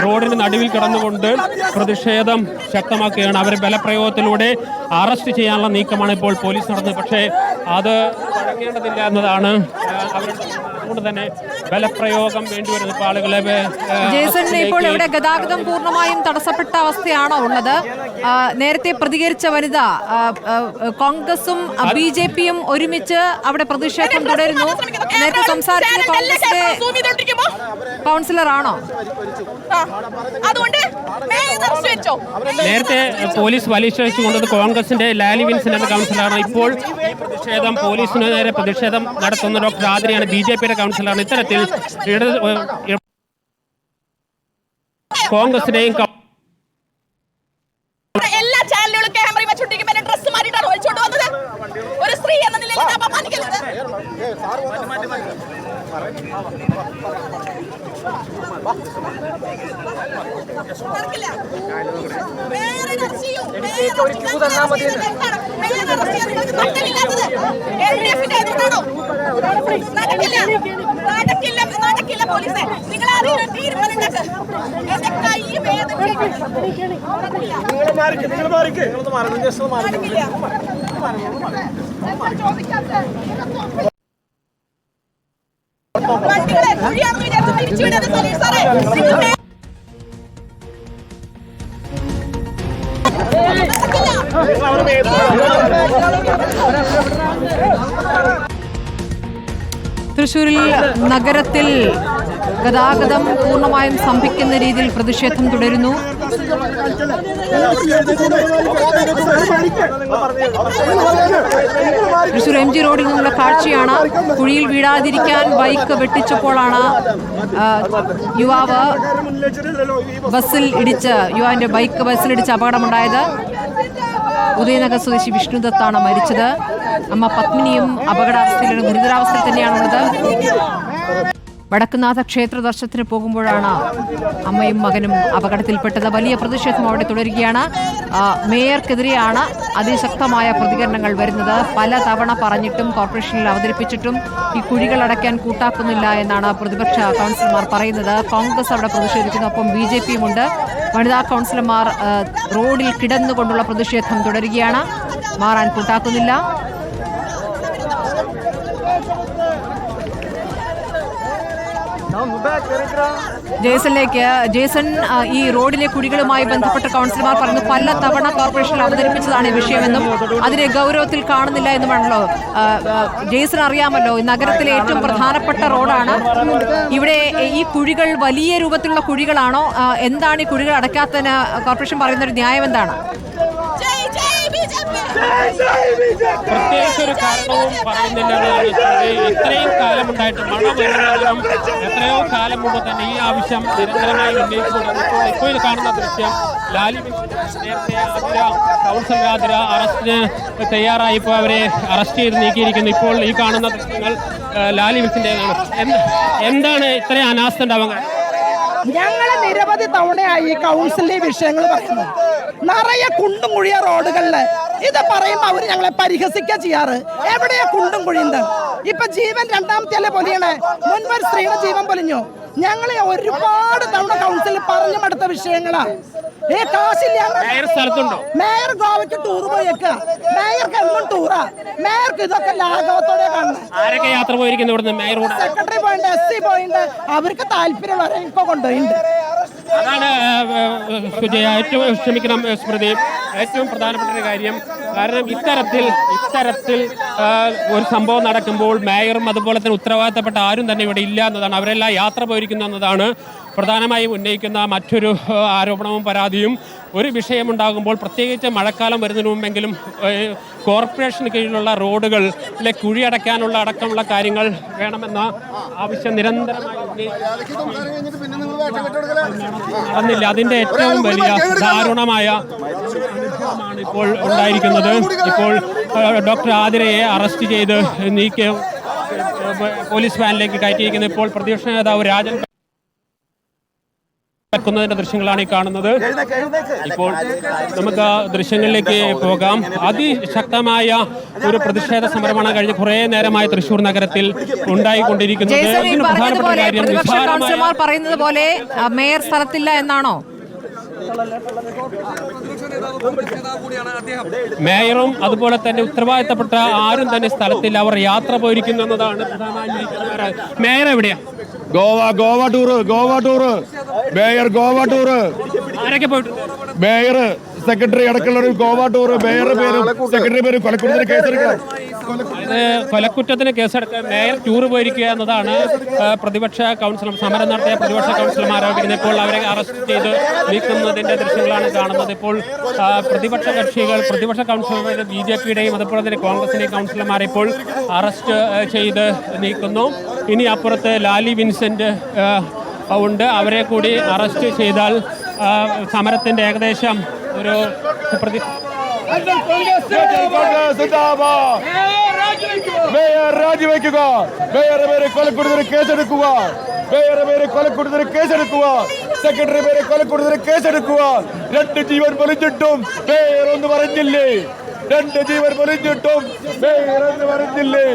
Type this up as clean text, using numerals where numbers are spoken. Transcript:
റോഡിന് നടുവിൽ കിടന്നുകൊണ്ട് പ്രതിഷേധം ശക്തമാക്കുകയാണ്. അവർ ബലപ്രയോഗത്തിലൂടെ അറസ്റ്റ് ചെയ്യാനുള്ള നീക്കമാണ് ഇപ്പോൾ പോലീസ് നടന്നത്. പക്ഷേ അത് വഴങ്ങേണ്ടതില്ല എന്നതാണ് അതുകൊണ്ട് തന്നെ ബലപ്രയോഗം വേണ്ടിവരുന്ന ഇപ്പോൾ ആളുകളെ ഇപ്പോൾ ഇവിടെ ഗതാഗതം പൂർണ്ണമായും തടസ്സപ്പെട്ട അവസ്ഥയാണോ ഉള്ളത്? നേരത്തെ പ്രതികരിച്ച വനിത കോൺഗ്രസും BJPയും ഒരുമിച്ച് അവിടെ പ്രതിഷേധം തുടരുന്നു. നേരത്തെ സംസാരിച്ച കോൺഗ്രസിന്റെ കൗൺസിലറാണോ? നേരത്തെ പോലീസ് വലിച്ചഴിച്ചുകൊണ്ടത് കോൺഗ്രസിന്റെ ലാലി വിൻസൻ എന്ന കൗൺസിലറാണ്. ഇപ്പോൾ ഈ പ്രതിഷേധം പോലീസിന് നേരെ പ്രതിഷേധം നടത്തുന്ന ഡോക്ടർ ആതിരയാണ്, BJPയുടെ കൗൺസിലറാണ്. ഇത്തരത്തിൽ കോൺഗ്രസിന്റെയും എല്ലാ ചാനലുകളും ക്യാമറയും വെച്ചോണ്ടിരിക്കുമ്പോൾ എന്നെ ഡ്രസ്സ് മാറ്റിയിട്ടാണ് ഒളിച്ചോണ്ട് വന്നത്. ഒരു സ്ത്രീ എന്ന നിലയിൽ അപമാനിക്കരുത്. നടക്കില്ല പോലീസെ, നിങ്ങൾ ആദ്യം തീരുമാനം. എന്റെ കൈ വണ്ടികളെ കുഴിയാണെന്ന് വിചാരിച്ച് തിരിച്ചുവിടാതെ സലീം സാറേ. തൃശ്ശൂരിൽ നഗരത്തിൽ ഗതാഗതം പൂർണ്ണമായും സ്തംഭിക്കുന്ന രീതിയിൽ പ്രതിഷേധം തുടരുന്നു. തൃശ്ശൂർ MG റോഡിൽ നിന്നുള്ള കാഴ്ചയാണ്. കുഴിയിൽ വീഴാതിരിക്കാൻ ബൈക്ക് വെട്ടിച്ചപ്പോഴാണ് യുവാവിന്റെ ബൈക്ക് ബസ്സിലിടിച്ച് അപകടമുണ്ടായത്. ഉദയനഗർ സ്വദേശി വിഷ്ണുദത്താണ് മരിച്ചത്. അമ്മ പത്മിനിയും അപകടാവസ്ഥയിലും ഗുരുതരാവസ്ഥയിൽ തന്നെയാണുള്ളത്. വടക്കുന്നാഥ ക്ഷേത്ര ദർശനത്തിന് പോകുമ്പോഴാണ് അമ്മയും മകനും അപകടത്തിൽപ്പെട്ടത്. വലിയ പ്രതിഷേധം അവിടെ തുടരുകയാണ്. മേയർക്കെതിരെയാണ് അതിശക്തമായ പ്രതികരണങ്ങൾ വരുന്നത്. പലതവണ പറഞ്ഞിട്ടും കോർപ്പറേഷനിൽ അവതരിപ്പിച്ചിട്ടും ഈ കുഴികൾ അടയ്ക്കാൻ കൂട്ടാക്കുന്നില്ല എന്നാണ് പ്രതിപക്ഷ കൗൺസിലർമാർ പറയുന്നത്. കോൺഗ്രസ് അവിടെ പ്രതിഷേധിക്കുന്നു, ഒപ്പം BJPയും ഉണ്ട്. വനിതാ കൗൺസിലർമാർ റോഡിൽ കിടന്നുകൊണ്ടുള്ള പ്രതിഷേധം തുടരുകയാണ്. മാറാൻ കൂട്ടാക്കുന്നില്ല. ജേസൺ, ഈ റോഡിലെ കുഴികളുമായി ബന്ധപ്പെട്ട കൗൺസിലർമാർ പറഞ്ഞു പല തവണ കോർപ്പറേഷനിൽ അവതരിപ്പിച്ചതാണ് ഈ വിഷയമെന്നും അതിനെ ഗൗരവത്തിൽ കാണുന്നില്ല എന്നുമാണല്ലോ. ജേസൺ അറിയാമല്ലോ, ഈ നഗരത്തിലെ ഏറ്റവും പ്രധാനപ്പെട്ട റോഡാണ്. ഇവിടെ ഈ കുഴികൾ വലിയ രൂപത്തിലുള്ള കുഴികളാണോ? എന്താണ് ഈ കുഴികൾ അടയ്ക്കാത്തതിന് കോർപ്പറേഷൻ പറയുന്ന ഒരു ന്യായം എന്താണ്? പ്രത്യേകിച്ചൊരു കാരണവും പറയുന്നില്ല. ഇത്രയും കാലമുണ്ടായിട്ട് മഴ വരുന്നതും എത്രയോ കാലം മുമ്പ് തന്നെ ഈ ആവശ്യം നിരന്തരമായി ഉന്നയിച്ചുകൊണ്ടിരുന്നു. ഇപ്പോൾ ഇത് കാണുന്ന ദൃശ്യം ലാലി നേരത്തെ കൗൺസിലർ ആതിര അറസ്റ്റിന് തയ്യാറായിപ്പോൾ അവരെ അറസ്റ്റ് ചെയ്ത് നീക്കിയിരിക്കുന്നു. ഇപ്പോൾ ഈ കാണുന്ന ദൃശ്യങ്ങൾ ലാലി വിൻസിൻ്റെതാണ്. എന്താണ് ഇത്രയും അനാസ്ഥ ഉണ്ടാവുക? ഞങ്ങള് നിരവധി തവണയായി ഈ കൗൺസിലിന്റെ വിഷയങ്ങൾ പറയുന്നത്. നിറയെ കുണ്ടും കുഴിയ റോഡുകളില് ഇത് പറയുമ്പോ അവര് ഞങ്ങളെ പരിഹസിക്കുക ചെയ്യാറ്. എവിടെയാ കുണ്ടും കുഴിയുണ്ട്? ഇപ്പൊ ജീവൻ രണ്ടാമത്തെ പൊലിയണേ. മുൻപൊരു സ്ത്രീയുടെ ജീവൻ പൊലിഞ്ഞു. ഞങ്ങളെ ഒരുപാട് തവണ കൗൺസിലിൽ പറഞ്ഞു മടുത്ത വിഷയങ്ങളാ. Mayor ഗോവയ്ക്ക് tour പോയേക്ക. മേയർക്ക് എന്നും ടൂറാ. മേയർക്ക് ഇതൊക്കെ ലാഘവത്തോടെ കാണുന്നത്. സെക്രട്ടറി പോയിന്റ്, SC പോയിന്റ്, അവർക്ക് താല്പര്യമുള്ളവരെ ഇപ്പൊ കൊണ്ടുപോയിട്ടുണ്ട്. അതാണ് സ്മൃതി, ഏറ്റവും പ്രധാനപ്പെട്ട ഒരു കാര്യം. കാരണം ഇത്തരത്തിൽ ഒരു സംഭവം നടക്കുമ്പോൾ മേയറും അതുപോലെ തന്നെ ഉത്തരവാദിത്തപ്പെട്ട ആരും തന്നെ ഇവിടെ ഇല്ല എന്നതാണ്. അവരെല്ലാം യാത്ര പോയിരിക്കുന്നു എന്നതാണ് പ്രധാനമായും ഉന്നയിക്കുന്ന മറ്റൊരു ആരോപണവും പരാതിയും. ഒരു വിഷയമുണ്ടാകുമ്പോൾ പ്രത്യേകിച്ച് മഴക്കാലം വരുന്നതിന് മുമ്പെങ്കിലും കോർപ്പറേഷന് കീഴിലുള്ള റോഡുകളിലെ കുഴിയടയ്ക്കാനുള്ള അടക്കമുള്ള കാര്യങ്ങൾ വേണമെന്ന ആവശ്യം നിരന്തരമായി നടന്നില്ല. അതിൻ്റെ ഏറ്റവും വലിയ ദാരുണമായ അനുഭവമാണ് ഇപ്പോൾ ഉണ്ടായിരിക്കുന്നത്. ഇപ്പോൾ ഡോക്ടർ ആതിരയെ അറസ്റ്റ് ചെയ്ത് നീക്കി പോലീസ് വാനിലേക്ക് കയറ്റിയിരിക്കുന്നത്. ഇപ്പോൾ പ്രതിപക്ഷ നേതാവ് രാജൻ നടക്കുന്നതിന്റെ ദൃശ്യങ്ങളാണ് ഈ കാണുന്നത്. ഇപ്പോൾ നമുക്ക് ആ ദൃശ്യങ്ങളിലേക്ക് പോകാം. അതിശക്തമായ ഒരു പ്രതിഷേധ സമരമാണ് കഴിഞ്ഞ കുറെ നേരമായി തൃശൂർ നഗരത്തിൽ ഉണ്ടായിക്കൊണ്ടിരിക്കുന്നത്. ജയ്സൺ ഈ ഇതിന് പ്രധാനപ്പെട്ട പറഞ്ഞതുപോലെ കാര്യം പ്രതിപക്ഷ കൗൺസിലർമാർ പറയുന്നത് പോലെ മേയർ സ്ഥലത്തില്ല എന്നാണോ? മേയറും അതുപോലെ തന്നെ ഉത്തരവാദിത്തപ്പെട്ട ആരും തന്നെ സ്ഥലത്തിൽ അവർ യാത്ര പോയിരിക്കുന്നു എന്നതാണ് പ്രധാനമായും. മേയർ എവിടെയാ? Goa tour mayor Goa tour ആരൊക്കെ പോയിട്ടുണ്ട്? മേയർ സെക്രട്ടറി അടക്കമുള്ള ഒരു ഗോവ ടൂറ് മേയറുടെ പേരും സെക്രട്ടറി പേരും കൊലക്കുറ്റത്തിന് കേസെടുക്കണം. കൊലക്കുറ്റത്തിന് കേസെടുക്കാൻ മേയർ ടൂർ പോയിരിക്കുക എന്നതാണ് പ്രതിപക്ഷ കൗൺസിലർ സമരം നടത്തിയ പ്രതിപക്ഷ കൗൺസിലർമാർ ആരോപിക്കുന്നത്. ഇപ്പോൾ അവരെ അറസ്റ്റ് ചെയ്ത് നീക്കുന്നതിന്റെ ദൃശ്യങ്ങളാണ് കാണുന്നത്. ഇപ്പോൾ പ്രതിപക്ഷ കക്ഷികൾ പ്രതിപക്ഷ കൗൺസിലർമാരുടെ BJPയുടെയും അതുപോലെ തന്നെ കോൺഗ്രസിന്റെയും കൗൺസിലർമാരെ ഇപ്പോൾ അറസ്റ്റ് ചെയ്ത് നീക്കുന്നു. ഇനി അപ്പുറത്ത് ലാലി വിൻസെന്റ് ഉണ്ട്. അവരെ കൂടി അറസ്റ്റ് ചെയ്താൽ സമരത്തിന്റെ ഏകദേശം ഒരു മേയർ രാജിവെക്കുക. മേയറുടെ പേര് കൊലക്കുറ്റത്തിന് കേസെടുക്കുക. മേയറുടെ പേര് കൊലക്കുറ്റത്തിന് കേസെടുക്കുക. സെക്രട്ടറി പേര് കൊലക്കുറ്റത്തിന് കേസെടുക്കുക. 2 ജീവൻ പൊലിഞ്ഞിട്ടും മേയർ ഒന്ന് പറഞ്ഞില്ലേ? 2 ജീവൻ പൊലിഞ്ഞിട്ടും മേയർ ഒന്ന് പറഞ്ഞില്ലേ?